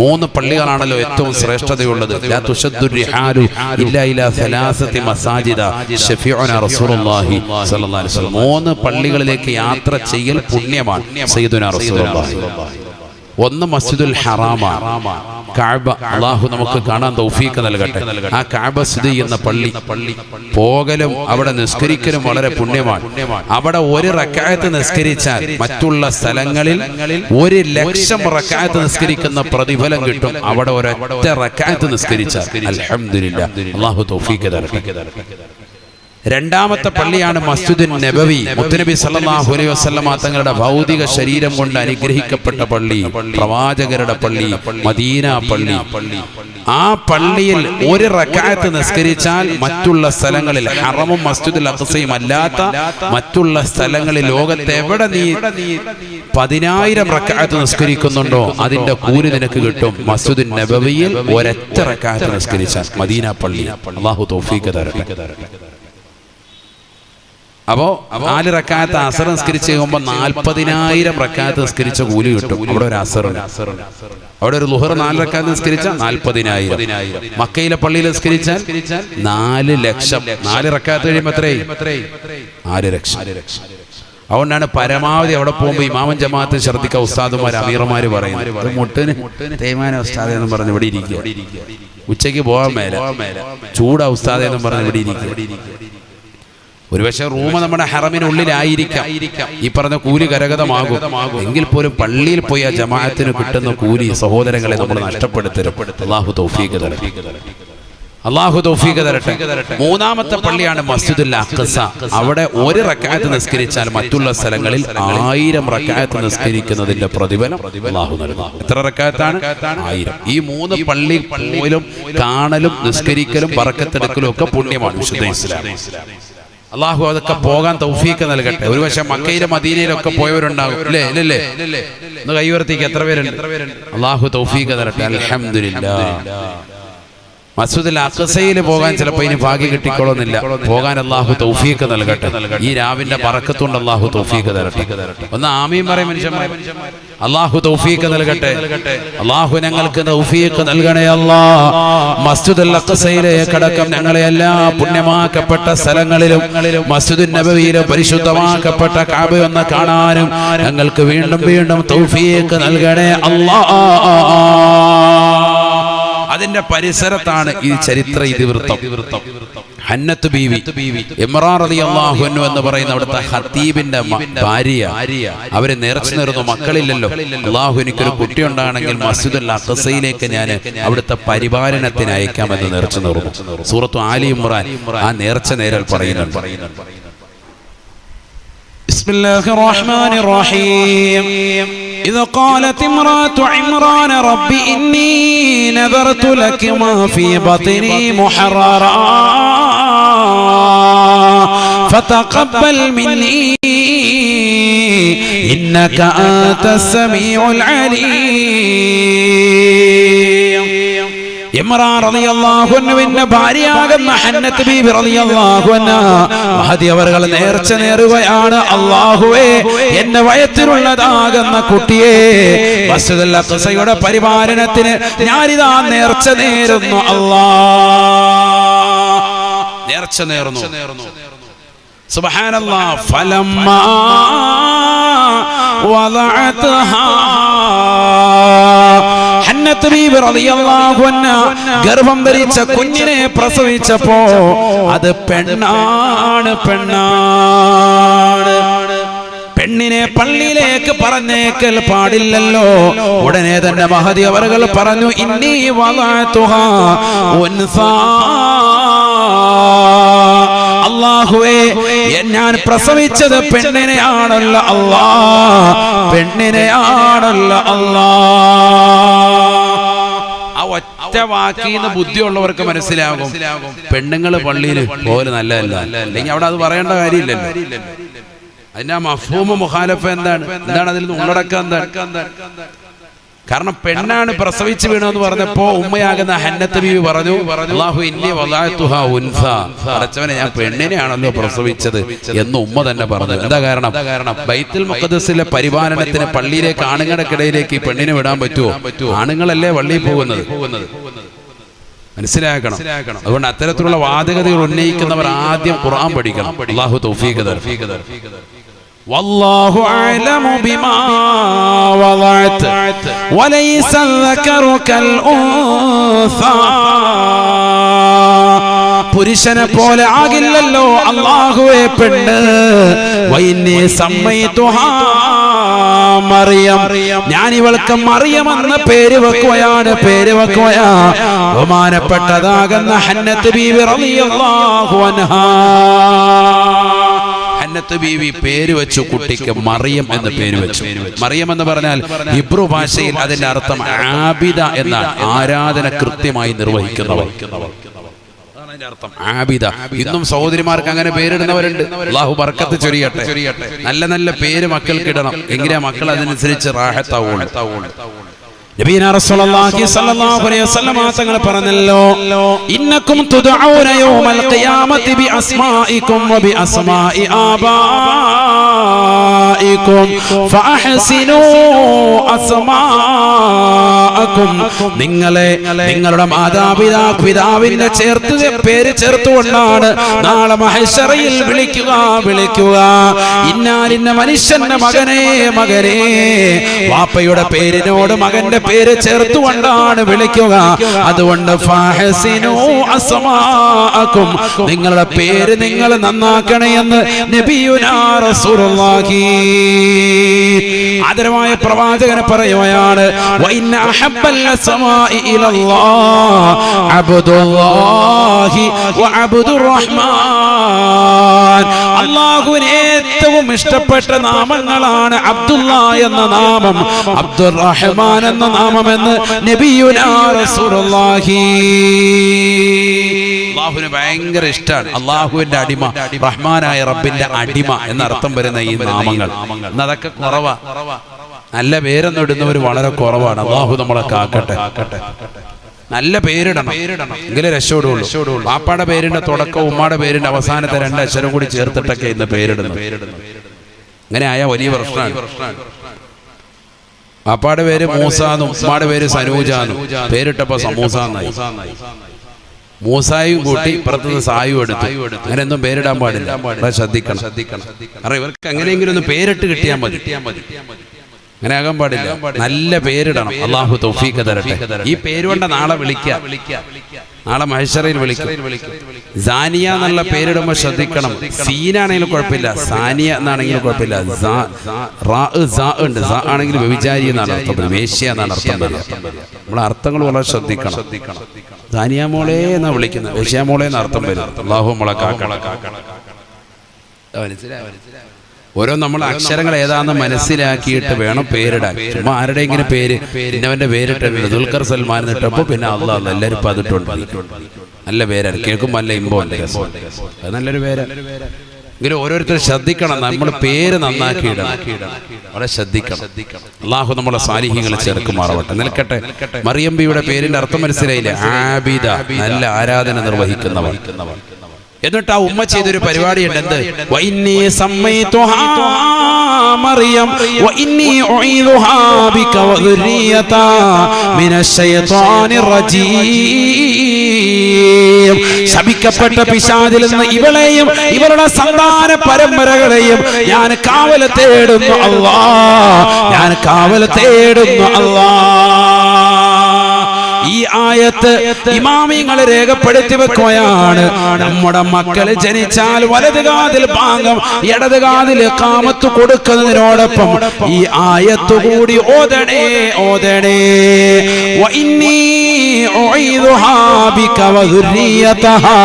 3 പള്ളികളാണല്ലോ ഏറ്റവും ശ്രേഷ്ഠതയുള്ളത്. ലാ തുശദ്ദു റിഹാലു ഇല്ലാ ഇലാ സലാസതി മസാജിദ ശഫീഉനാ റസൂലുള്ളാഹി സ്വല്ലല്ലാഹു അലൈഹി വസല്ലം. 3 പള്ളികളിലേക്ക് യാത്ര ചെയ്യൽ പുണ്യമാണ്. സയ്യിദുനാ റസൂലുള്ളാഹി ഒന്ന് മസ്ജിദുൽ ഹറാമാണ്. കഅബ അല്ലാഹു നമുക്ക് കാണാൻ തൗഫീഖ് നൽകട്ടെ. ആ കഅബ സ്ഥിതി ചെയ്യുന്ന പള്ളി പോകലും അവിടെ നിസ്കരിക്കലും വളരെ പുണ്യമാണ്. അവിടെ ഒരു റക്അത്ത് നിസ്കരിച്ചാൽ മറ്റുള്ള സ്ഥലങ്ങളിൽ 1,00,000 റക്അത്ത് നിസ്കരിക്കുന്ന പ്രതിഫലം കിട്ടും. അവിടെ ഒരൊറ്റ റക്അത്ത് നിസ്കരിച്ചാൽ. അൽഹംദുലില്ലാഹ്, അല്ലാഹു തൗഫീഖ് തരട്ടെ. രണ്ടാമത്തെ പള്ളിയാണ് മസ്ജിദുൻ നബവി. മുത്തുനബി സല്ലല്ലാഹു അലൈഹി വസല്ലമ തങ്ങളുടെ ഭൗതിക ശരീരം കൊണ്ട് അനുഗ്രഹിക്കപ്പെട്ട പള്ളി, പ്രവാചകരുടെ പള്ളി, മദീന പള്ളി. ആ പള്ളിയിൽ ഒരു റക്അത്ത് നിസ്കരിച്ചാൽ മറ്റുള്ള സ്ഥലങ്ങളിൽ, ഹറമും മസ്ജിദുൽ അഖ്സയും അല്ലാത്ത മറ്റുള്ള സ്ഥലങ്ങളിൽ ലോകത്ത് എവിടെ നീ 10,000 റക്അത്ത് നിസ്കരിക്കുന്നുണ്ടോ അതിന്റെ കൂലി നിനക്ക് കിട്ടും മസ്ജിദുൻ നബവിയിൽ ഒരൊറ്റ റക്അത്ത് നിസ്കരിച്ചാൽ. മദീന പള്ളി. അല്ലാഹു തൗഫീഖ് തരട്ടെ. അപ്പോ 4 റക്അത്ത് അസർ നിസ്കരിച്ച് കഴിയുമ്പോൾ 40,000 റക്അത്ത് നിസ്കരിച്ച കൂലി കിട്ടും. അവിടെ ഒരു അസറുണ്ട്. അവിടെ ഒരു ളുഹർ 4 റക്അത്ത് നിസ്കരിച്ച 40,000. മക്കയിലെ പള്ളിയിൽ നിസ്കരിച്ചാൽ 4,00,000. 4 റക്അത്ത് കഴിയുമ്പോൾ എത്രയായി? 4,00,000. അതുകൊണ്ടാണ് പരമാവധി അവിടെ പോകുമ്പോൾ ഇമാമൻ ജമാഅത്ത് ശ്രദ്ധിക്കുക. ഉസ്താദുമാർ, അമീർമാര് പറയുന്നത് മുട്ടിന് തേയ്മാന ഉസ്താദ് എന്നും പറഞ്ഞ് ഇവിടെ ഇരിക്കുക. ഉച്ചയ്ക്ക് പോകാൻ മേല, ചൂടാ ഉസ്താദ് എന്നും പറഞ്ഞ് ഇവിടെ ഇരിക്കുക. ഒരുപക്ഷെ റൂം നമ്മുടെ ഹറമിനുള്ളിലായിരിക്കാം. ഈ പറഞ്ഞ കൂലി കരഗതമാകും. എങ്കിൽ പോലും പള്ളിയിൽ പോയി ആ ജമാഅത്തിന് കിട്ടുന്ന കൂലി സഹോദരങ്ങളെ നമ്മൾ നഷ്ടപ്പെടുത്തരുത്. അല്ലാഹു തൗഫീഖ് തരട്ടെ. അല്ലാഹു തൗഫീഖ് തരട്ടെ. മൂന്നാമത്തെ പള്ളിയാണ് മസ്ജിദുൽ അഖ്സ. അവിടെ ഒരു റക്അത്ത് നിസ്കരിച്ചാൽ മറ്റുള്ള സ്ഥലങ്ങളിൽ 1000 റക്അത്ത് നിസ്കരിക്കുന്നതിന്റെ പ്രതിഫലം അല്ലാഹു നൽകും. എത്ര റക്അത്താണ്? 1000. ഈ 3 പള്ളി പോലും കാണലും നിസ്കരിക്കലും ബറക്കത്തെടുക്കലും ഒക്കെ പുണ്യമാണ് വിശുദ്ധ ഇസ്ലാം. അല്ലാഹു അതൊക്കെ പോകാൻ തൗഫീഖ് നൽകട്ടെ. ഒരുപക്ഷെ മക്കയിലും മദീനയിലൊക്കെ പോയവരുണ്ടാകും. ഇല്ലേ? ഒന്ന് കൈവർത്തിക്ക് എത്ര പേരുണ്ട്? അല്ലാഹു തൗഫീഖ് തരട്ടെ. അൽഹംദുലില്ലാഹ്. മസ്ജിദുൽ അഖ്സയിൽ പോകാൻ ചിലപ്പോൾ ഇനി ഭാഗ്യം കിട്ടിക്കൊള്ളുന്നില്ല. പോകാൻ അല്ലാഹു തൗഫീഖ് നൽകട്ടെ. ഈ രാവിന്റെ ബറക്കത്തുകൊണ്ട് അല്ലാഹു തൗഫീഖ് തരട്ടെ. ഒന്ന് ആമീൻ പറയും മനുഷ്യന്മാർ. അല്ലാഹു തൗഫീഖ് നൽകട്ടെ. അല്ലാഹു ഞങ്ങൾക്ക് തൗഫീഖ് നൽകണേ അല്ലാഹ്. മസ്ജിദുൽ അഖ്സയിലേക്ക് അടക്കം ഞങ്ങളെ എല്ലാ പുണ്യമാക്കപ്പെട്ട സ്ഥലങ്ങളിലും മസ്ജിദുൻ നബവിയിലെ പരിശുദ്ധമാക്കപ്പെട്ട കഅബ ഒന്ന് കാണാനും ഞങ്ങൾക്ക് വീണ്ടും വീണ്ടും തൗഫീഖ് നൽകണേ അല്ലാഹ്. അതിന്റെ പരിസരത്താണ് ഈ ചരിത്ര ഇതിവൃത്തം. ഹന്നത്ത് ബീവി ഇമ്രാൻ റളിയല്ലാഹു അൻഹു എന്ന് പറയുന്ന അവിടുത്തെ ഖതീബിന്റെ ഭാര്യ, അവര് നേർച്ച നേർന്നു. മക്കളില്ലല്ലോ. അല്ലാഹു എനിക്കൊരു കുട്ടി ഉണ്ടാണെങ്കിൽ മസ്ജിദുൽ അഖ്സയിലേക്ക് ഞാൻ അവിടുത്തെ പരിപാലനത്തിന് അയക്കാമെന്ന് നേർച്ച നേർന്നു. സൂറത്തു ആലി ഇമ്രാൻ ആ നേർച്ച നേരൽ പറയുന്നുണ്ട്. ബിസ്മില്ലാഹിർ റഹ്മാനിർ റഹീം. إذ قالت امرأة عمران رب إني نذرت لك ما في بطني محررا فتقبل مني إنك أنت السميع العليم. ഇമ്രാൻ റളിയല്ലാഹു അൻഹുവിന്റെ ഭാര്യയാകുന്ന ഹന്നത്ത് ബീബി റളിയല്ലാഹു അൻഹാ മഹദി അവர்கள் നേർച്ച നേരുകയാണ്. അല്ലാഹുവേ, എന്റെ വയറ്റിലുള്ളതാകുന്ന കുട്ടിയെ മസ്ജിദുൽ അഖ്സയുടെ പരിപാലനത്തിന് ഞാനിതാ നേർച്ച നേരുന്നു. അല്ലാഹ് നേർച്ച നേർന്നു. സുബ്ഹാനല്ലാഹ്. ഫലമ്മാ വദഅത്ഹാ ഹന്നത്ത് ബീബി റളിയല്ലാഹു അൻഹാ ഗർഭം ധരിച്ച കുഞ്ഞിനെ പ്രസവിച്ചപ്പോ അത് പെണ്ണാണ്. പെണ്ണിനെ പള്ളിയിലേക്ക് പറഞ്ഞേക്കൽ പാടില്ലല്ലോ. ഉടനെ തന്നെ മഹദി അവர்கள் പറഞ്ഞു, ഇന്നി വദഅതുഹാ ഉൻസാ. അല്ലാഹുവേ, ഞാൻ പ്രസവിച്ചത് പെണ്ണിനെയാണല്ലോ അല്ലാഹ്, പെണ്ണിനെയാണല്ലോ അല്ലാഹ്. ആ ഒറ്റ വാക്കിന്ന് ബുദ്ധിയുള്ളവർക്ക് മനസ്സിലാകും പെണ്ണുങ്ങൾ പള്ളിയിൽ പോലെ നല്ലതല്ല. അല്ലെങ്കിൽ അവിടെ അത് പറയേണ്ട കാര്യമില്ലല്ലോ. അതിന്റെ ആ മഫ്ഹൂമ മുഖാലഫ എന്താണ് അതിൽ നിന്ന് ഉള്ളടക്കം എന്താണ്? കാരണം പെണ്ണാണ് പ്രസവിച്ചു വീണെന്ന് പറഞ്ഞപ്പോ ഉമ്മയാകുന്ന ഹന്നത്ത് ബീവി പറഞ്ഞു, അല്ലാഹു ഇന്നി വദഅതുഹാ ഉൻസാ. അടച്ചവനെ, ഞാൻ പെണ്ണിനെയാണല്ലോ പ്രസവിച്ചത് എന്ന് ഉമ്മ തന്നെ പറഞ്ഞു. എന്താ കാരണം? ബൈത്തുൽ മുഖദ്ദസിലെ പരിപാലനത്തിന് പള്ളിയിലേക്ക് ആണുങ്ങൾക്കിടയിലേക്ക് ഈ പെണ്ണിനെ വിടാൻ പറ്റുമോ? ആണുങ്ങളല്ലേ പള്ളിയിൽ പോകുന്നത്. മനസ്സിലാക്കണം. അതുകൊണ്ട് അത്തരത്തിലുള്ള വാദഗതികൾ ഉന്നയിക്കുന്നവർ ആദ്യം ഖുർആൻ പഠിക്കണം. അല്ലാഹു തൗഫീഖ് തരട്ടെ. والله أعلم بما وضعت وليس الذكر كالأنثى പുരുഷനെ പോലെ ആകില്ലല്ലോ അല്ലാഹുവേ പെണ്ണ്. വൈന്നീ സമ്മൈതുഹാ മറിയം, ഞാൻ ഇവൾക്ക് മറിയം എന്ന പേര് വെക്കുകയാണ്. ബഹുമാനപ്പെട്ടതാകുന്ന ഹന്നത്ത് ബീവി റളിയല്ലാഹു അൻഹാ, ഹന്നത്ത് ബീവി പേര് വെച്ചു കുട്ടിക്ക് മറിയം എന്ന് പേര് വെച്ചു. മറിയം എന്ന് പറഞ്ഞാൽ ഹിബ്രു ഭാഷയിൽ അതിന്റെ അർത്ഥം ആബിദ എന്നാണ്, ആരാധന കൃത്യമായി നിർവഹിക്കുന്നവർ. ആബിദ. ഇന്നും സഹോദരിമാർക്ക് അങ്ങനെ പേരിടുന്നവരുണ്ട്. അല്ലാഹു ബർക്കത്ത് ചൊരിയട്ടെ. നല്ല നല്ല പേര് മക്കൾക്ക് ഇടണം, എങ്കിലേ മക്കൾ അതിനനുസരിച്ച് റാഹത്താവുള്ളൂ. നബിയനാ റസൂലുള്ളാഹി സ്വല്ലല്ലാഹു അലൈഹി വസല്ലം തങ്ങൾ പറഞ്ഞല്ലോ, ഇന്നകും തുദഊന യൗമൽ ഖിയാമത്തി ബി അസ്മാഇകും വ ബി അസ്മാഇ ആബാഇകും ഫഅഹ്സിനൂ അസ്മാഅകും. നിങ്ങളെ നിങ്ങളുടെ മാതാപിതാവിന്റെ പേര് ചേർത്തുകൊണ്ടാണ് നാളെ മഹ്ശറയിൽ വിളിക്കുക. ഇന്നാലിന്ന മനുഷ്യന്റെ മകനെ വാപ്പയുടെ പേരിനോട് മകന്റെ പേര് ചേർത്തുകൊണ്ടാണ് വിളിക്കുക. അതുകൊണ്ട് ഫഹസിനു അസ്മാഅകും, നിങ്ങളുടെ പേര് നിങ്ങൾ നന്നാക്കണേ എന്ന് നബിയുനാ റസൂലുള്ളാഹി ആദരവായ പ്രവാചകൻ പറയുകയാണ്. വഇന്ന അഹബ്ബൽ അസ്മാഇ ഇലല്ലാഹ് അബ്ദുല്ലാഹി വ അബ്ദുർറഹ്മാൻ. അല്ലാഹുവിന് ഏറ്റവും ഇഷ്ടപ്പെട്ട നാമങ്ങളാണ് അബ്ദുല്ല എന്ന നാമം, അബ്ദുർറഹ്മാൻ എന്ന നാമമെന്ന് നബിയുനാ റസൂലുള്ളാഹി. അല്ലാഹുവിന് ഭയങ്കര ഇഷ്ടമാണ്. അല്ലാഹുവിന്റെ അടിമ, റഹ്മാനായ റബ്ബിന്റെ അടിമ എന്നർത്ഥം വരുന്ന ഈ നാമങ്ങൾ അതൊക്കെ കുറവാ. നല്ല പേരൊന്നും ഇടുന്നവർ വളരെ കുറവാണ്. അല്ലാഹു നമ്മളെ കാക്കട്ടെ. നല്ല പേരിടണം, എങ്കിലേ രക്ഷപ്പെടുള്ളൂ. വാപ്പാടെ പേരിന്റെ തുടക്കം ഉമ്മാടെ പേരിന്റെ അവസാനത്തെ 2 അക്ഷരം കൂടി ചേർത്തിട്ടൊക്കെ ഇന്ന് പേരിടുന്നു. അങ്ങനെ ആയ വലിയ പ്രശ്നമാണ്. വാപ്പാടെ പേര് മൂസാന്നും ഉമ്മാടെ പേര് സനൂജാന്നും, പേരിട്ടപ്പോ സമൂസാന്നായി. മൂസായും കൂട്ടി ഇപ്പുറത്തുനിന്ന് സായും എടുത്തു. അങ്ങനെയൊന്നും പേരിടാൻ പാടില്ല. ശ്രദ്ധിക്കണം. കാരണം ഇവർക്ക് എങ്ങനെയെങ്കിലും ഒന്ന് പേരിട്ട് കിട്ടിയാൽ മതി. അങ്ങനെ ആകാൻ പാടില്ല. നല്ല പേരിടണം. അല്ലാഹു തൗഫീഖ് തരട്ടെ. ഈ പേരുകൊണ്ട് നാളെ വിളിക്കുക, നാളെ മഹ്ശറയിൽ വിളിക്കും. സാനിയ എന്നുള്ള പേരിടുമ്പോൾ ശ്രദ്ധിക്കണം. സീനാണെങ്കിലും കുഴപ്പമില്ല, സാനിയ എന്നാണെങ്കിലും കുഴപ്പമില്ല. ഉണ്ട് ആണെങ്കിൽ വ്യഭിചാരി എന്നാണ് അർത്ഥം, വേശ്യ എന്നാണ് അർത്ഥം വരിക. നമ്മളെ അർത്ഥങ്ങൾ വളരെ ശ്രദ്ധിക്കണം. സാനിയ മോളെ എന്നാ വിളിക്കുന്നത്, വേശ്യ മോളെ എന്ന് അർത്ഥം വരും. അല്ലാഹു നമ്മളെ കാക്കണം. ഓരോ നമ്മൾ അക്ഷരങ്ങൾ ഏതാണെന്ന് മനസ്സിലാക്കിയിട്ട് വേണം പേരിടാൻ. ചുമ്മാ ആരുടെയെങ്കിലും പേര് ഇന്നവന്റെ പേരിട്ടുണ്ട്, ദുൽഖർ സൽമാൻ ഇട്ടപ്പോ പിന്നെ അള്ളാഹ് എല്ലാവരും ഇപ്പൊ അതിട്ടുണ്ട്. നല്ല പേരാണ്, കേൾക്കുമ്പോൾ നല്ല ഇമ്പമുണ്ട്, അത് നല്ലൊരു പേര്. എങ്കിലും ഓരോരുത്തർ ശ്രദ്ധിക്കണം, നമ്മൾ പേര് നന്നാക്കി ഇടണം, വളരെ ശ്രദ്ധിക്കണം. അല്ലാഹു നമ്മളെ സാലിഹ്യങ്ങളെ ചേർക്കുമാറാവട്ടെ. നിൽക്കട്ടെ. മറിയം ബിയുടെ പേരിന്റെ അർത്ഥം മനസ്സിലായില്ലേ? ആബിദ, നല്ല ആരാധന നിർവഹിക്കുന്നവർ. എന്നിട്ട് ആ ഉമ്മ ചെയ്തൊരു പരിപാടിയുണ്ട്. എന്ത്? വഇന്നീ സമ്മൈതുഹാ മറിയം വഇന്നീ ഉഈദുഹാ ബിക വദുരിയതാ മിനശ്ശൈത്വാനിർ റജീം. ശപിക്കപ്പെട്ട പിശാചിൽ നിന്ന് ഇവളെയും ഇവളുടെ സന്താന പരമ്പരകളെയും ഞാൻ കാവൽ തേടുന്നു അല്ലാഹ്, ഞാൻ കാവൽ തേടുന്നു അല്ലാഹ്. ഈ ആയത്ത് ഇമാമിങ്ങൾ രേഖപ്പെടുത്തി വെക്കുകയാണ്. നമ്മുടെ മക്കൾ ജനിച്ചാൽ വലത് കാതിൽ ഭാഗം ഇടത് കാതിൽ ഇഖാമത്ത് കൊടുക്കുന്നതിനോടൊപ്പം ഈ ആയത്ത് കൂടി ഓതണേ. വഇന്നീ ഉഈദുഹാ ബിക വദുരിയതഹാ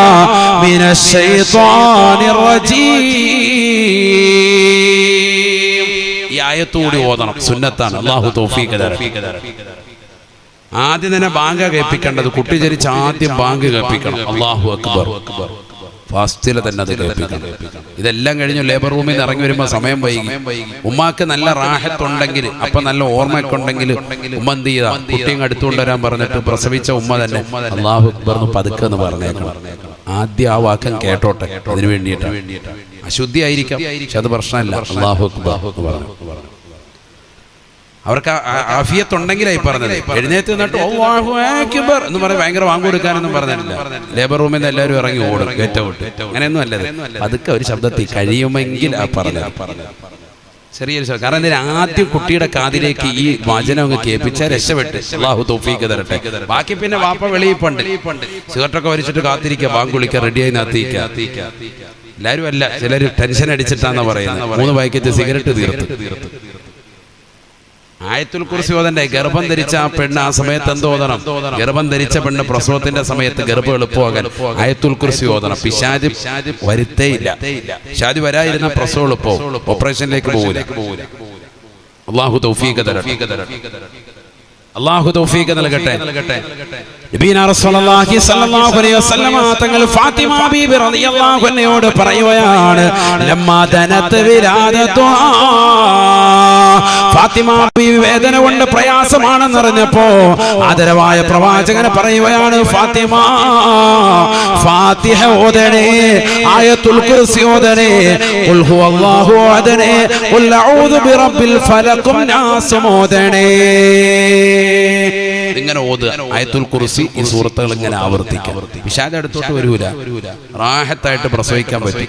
മിനശ്ശൈത്വാനിർ റജീം. ഈ ആയത്ത് കൂടി ഓതണം, സുന്നത്താണ്. അല്ലാഹു തൗഫീഖ് തരട്ടെ. ആദ്യം തന്നെ ബാങ്ക് കേൾപ്പിക്കേണ്ടത്. കുട്ടി ജനിച്ച് ആദ്യം ബാങ്ക് കേൾപ്പിക്കണം. അല്ലാഹു അക്ബർ. ഫാസ്റ്റില് തന്നെ അത് കേൾപ്പിക്കണം. ഇതെല്ലാം കഴിഞ്ഞു ലേബർ റൂമിൽ നിന്ന് ഇറങ്ങി വരുമ്പോൾ സമയം വൈകി. ഉമ്മാക്ക് നല്ല റാഹത്തുണ്ടെങ്കിൽ, അപ്പൊ നല്ല ഓർമ്മയൊക്കെ ഉണ്ടെങ്കിൽ ഉമ്മ എന്ത് ചെയ്താ, കുട്ടിയും അടുത്തുകൊണ്ടുവരാൻ പറഞ്ഞിട്ട് പ്രസവിച്ച ഉമ്മ തന്നെ അല്ലാഹു അക്ബർ എന്ന് പതുക്കെ എന്ന് പറഞ്ഞേക്കണം. ആദ്യം ആ വാക്കം കേട്ടോട്ടെ. അതിനു വേണ്ടിയിട്ടാണ്. അശുദ്ധി ആയിരിക്കാം, പക്ഷെ അത് പ്രശ്നമല്ല. അല്ലാഹു അക്ബർ എന്ന് പറഞ്ഞു. അവർക്ക് ആഫിയത്തുണ്ടെങ്കിലായി പറഞ്ഞത്. എഴുന്നേറ്റ് നിന്നിട്ട് അല്ലാഹു അക്ബർ എന്ന് പറഞ്ഞ് ഭയങ്കര വാങ്ങ് കൊടുക്കാനൊന്നും പറഞ്ഞിട്ടില്ല. ലേബർ റൂമിൽ നിന്ന് എല്ലാവരും ഇറങ്ങി ഓടും, ഗേറ്റ് ഔട്ട്. അങ്ങനെയൊന്നും അല്ലത്. അതൊക്കെ ഒരു ശബ്ദത്തിൽ കഴിയുമെങ്കിൽ ആ പറഞ്ഞത്. ചെറിയൊരു കാരണം ഇതിന് ആദ്യം കുട്ടിയുടെ കാതിലേക്ക് ഈ വചനം അങ്ങ് കേൾപ്പിച്ചാൽ രക്ഷപ്പെട്ട് അല്ലാഹു തൗഫീഖ് തരട്ടെ. ബാക്കി പിന്നെ വാപ്പ വെളിയിൽ പണ്ട് സിഗരറ്റൊക്കെ വലിച്ചിട്ട് കാത്തിരിക്കുക, ബാങ്ക് വിളിക്കുക, റെഡിയായി നാത്തിക്കുക. എല്ലാവരും അല്ല, ചിലർ ടെൻഷൻ അടിച്ചിട്ടാന്ന് പറയുന്നത്. 3 പാക്കറ്റ് സിഗരറ്റ് തീർത്ത്. ആയത്തുൽ കുർസി ഓതണ്ടേ? ഗർഭം ധരിച്ച ആ പെണ്ണ് ആ സമയത്ത് എന്ത് ഓതണം? ഗർഭം ധരിച്ച പെണ്ണ് പ്രസവത്തിന്റെ സമയത്ത് ഗർഭം എളുപ്പമാകാൻ ആയത്തുൽ കുർസി ഓതണം. പിശാച് വരുത്തേയില്ല. പിശാച് വരാതിരുന്ന പ്രസവം എളുപ്പവും, ഓപ്പറേഷനിലേക്ക് പോകില്ല. അല്ലാഹു തൗഫീഖ് തരട്ടെ. അല്ലാഹു തൗഫീഖ് നൽകട്ടെ. നബിയനാ റസൂലുള്ളാഹി സ്വല്ലല്ലാഹു അലൈഹി വസല്ലം തങ്ങൾ ഫാത്തിമ ബീബി റളിയല്ലാഹു അൻഹയോട് പറയുകയാണ്, ലമ്മാ ദനത് വിലാദതുഹാ, ഫാത്തിമ ബീവി വേദന കൊണ്ട് പ്രയാസമാണെന്നറിഞ്ഞപ്പോ ആദരവായ പ്രവാചകനെ പറയുകയാണ്, ഫാത്തിമ ഫാത്തിഹ ഓതണേ, ആയത്തുൽ കുർസി ഓതണേ, ഖുൽ ഹുവല്ലാഹു അഹദ്, ഖുൽ അഊദു ബിറബ്ബിൽ ഫലഖ് നാസ് ഓതണേ. ഇങ്ങനെ ഓതുക ആയത്തുൽ കുർസി. ഈ സൂറത്തുകൾ ഇങ്ങനെ ആവർത്തിക്കാം. പിശാച് അടുത്തോട്ട് വരൂല, റാഹത്തായിട്ട് പ്രസവിക്കാൻ പറ്റും.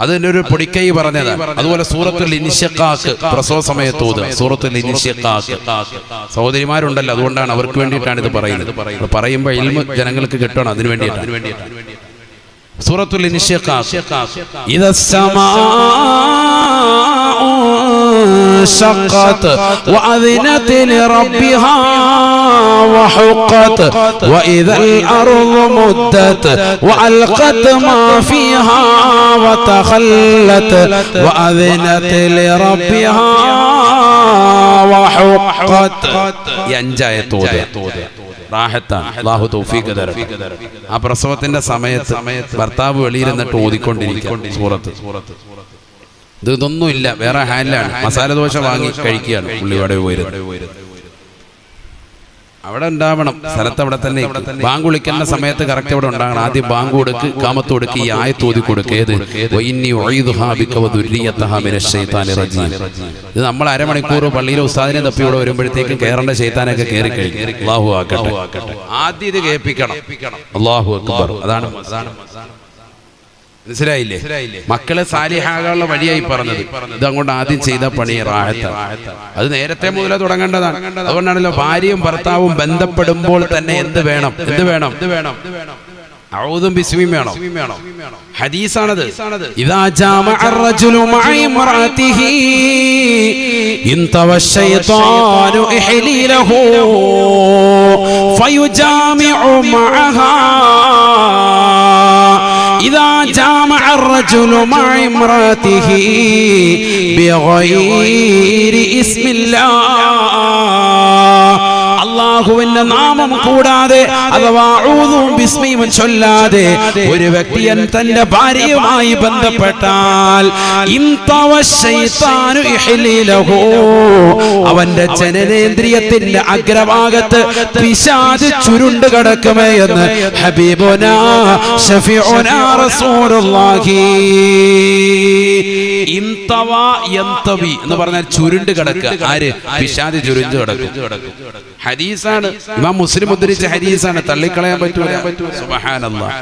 അതിന്റെ ഒരു പൊടിക്കൈ പറഞ്ഞതാണ്. അതുപോലെ സൂറത്തുൽ ഇൻശിഖാഖ് പ്രസവ സമയത്ത് ഓതുക. സൂറത്തുൽ ഇൻശിഖാഖ് സഹോദരിമാരുണ്ടല്ലോ, അതുകൊണ്ടാണ് അവർക്ക് വേണ്ടിയിട്ടാണ് ഇത് പറയുന്നത്. പറയുമ്പോൾ ഇൽമ് ജനങ്ങൾക്ക് കിട്ടണം, അതിനു വേണ്ടിയിട്ടാണ്. സൂറത്തുൽ ഇൻശിഖാഖ്, شقت وأذنت لربها وحقت وإذا الأرض مدت وألقت ما فيها وتخلت وأذنت لربها وحقت. ഈ 5 ആയത്ത് റാഹത്താണ്. അല്ലാഹു തൗഫീഖ് തരട്ടെ. ആ പ്രസവത്തിന്റെ സമയത്ത് ഭർത്താവ് വെളിയിരുന്നിട്ട് ഓതിക്കൊണ്ടിരിക്കും സൂറത്ത്. ഇതൊന്നുമില്ല, വേറെ ഹാലിലാണ്. മസാല ദോശ വാങ്ങി കഴിക്കുകയാണ്. പുള്ളിയോടെ പോയിരുന്നത് അവിടെ ഉണ്ടാവണം, സ്ഥലത്ത് അവിടെ തന്നെ. ബാങ്ക് വിളിക്കുന്ന സമയത്ത് കറക്റ്റ് അവിടെ ഉണ്ടാകണം. ആദ്യം ബാങ്ക് കൊടുക്ക്, കാമത്ത് കൊടുക്ക്, ഈ ആയത്ത് ഓതി കൊടുക്ക്. ഏത്? ഇത് നമ്മൾ അരമണിക്കൂർ പള്ളിയിലെ ഉസ്താദിനെ തപ്പി ഇവിടെ വരുമ്പോഴത്തേക്കും കേറേണ്ട ശൈത്താനൊക്കെ കയറി കഴിഞ്ഞു. അല്ലാഹു ആക്കട്ടെ. ആദ്യം ഇത് കേൾപ്പിക്കണം. അല്ലാഹു അക്ബർ. അതാണ് മനസ്സിലായില്ലേ? മക്കളെ സാലിഹാകളുടെ വഴിയായി പറഞ്ഞത്. ഇത് അങ്ങോട്ട് ആദ്യം ചെയ്ത പണി റാഹത്താണ്. അത് നേരത്തെ മുതലേ തുടങ്ങേണ്ടതാണ്. അതുകൊണ്ടാണല്ലോ ഭാര്യയും ഭർത്താവും ബന്ധപ്പെടുമ്പോൾ തന്നെ എന്ത് വേണം? അഊദും ബിസ്മിയും വേണം. ഹദീസാണത്. ഇദാ ജാമഅ അർ-റജുലു മഅ ഇംറഅതിഹി ഇൻതവ ശൈത്താനു ഇഹ്ലീലഹു ഫയുജാമിഉ മഅഹാ. إذا جامع الرجل مع امرأته بغير اسم الله, അല്ലാഹുവിന്റെ നാമം കൂടാതെ അഥവാ ഊദും ബിസ്മിയും ചൊല്ലാതെ ഒരു വ്യക്തിയൻ തന്റെ ഭാര്യയുമായി ബന്ധപ്പെട്ടാൽ ഇൻതവ ശൈത്താനു ഇഹ്ലീലഹു, അവന്റെ ജനനേന്ദ്രിയത്തിന്റെ അഗ്രഭാഗത്ത് പിശാച് ചുരുണ്ട് കിടക്കുമേ എന്ന് ഹബീബുനാ ശഫീഉനാ റസൂലുള്ളാഹി. ഇൻതവ യന്തവി എന്ന് പറഞ്ഞാൽ ചുരുണ്ട് കിടക്കുക. ആര്? പിശാച് ചുരുണ്ട് കിടക്കും. ഹദീസാണ്. ഇമാം മുസ്ലിം ഉദ്ധരിച്ച ഹദീസാണ്, തള്ളിക്കളയാൻ പറ്റൂല. സുബ്ഹാനല്ലാഹ്.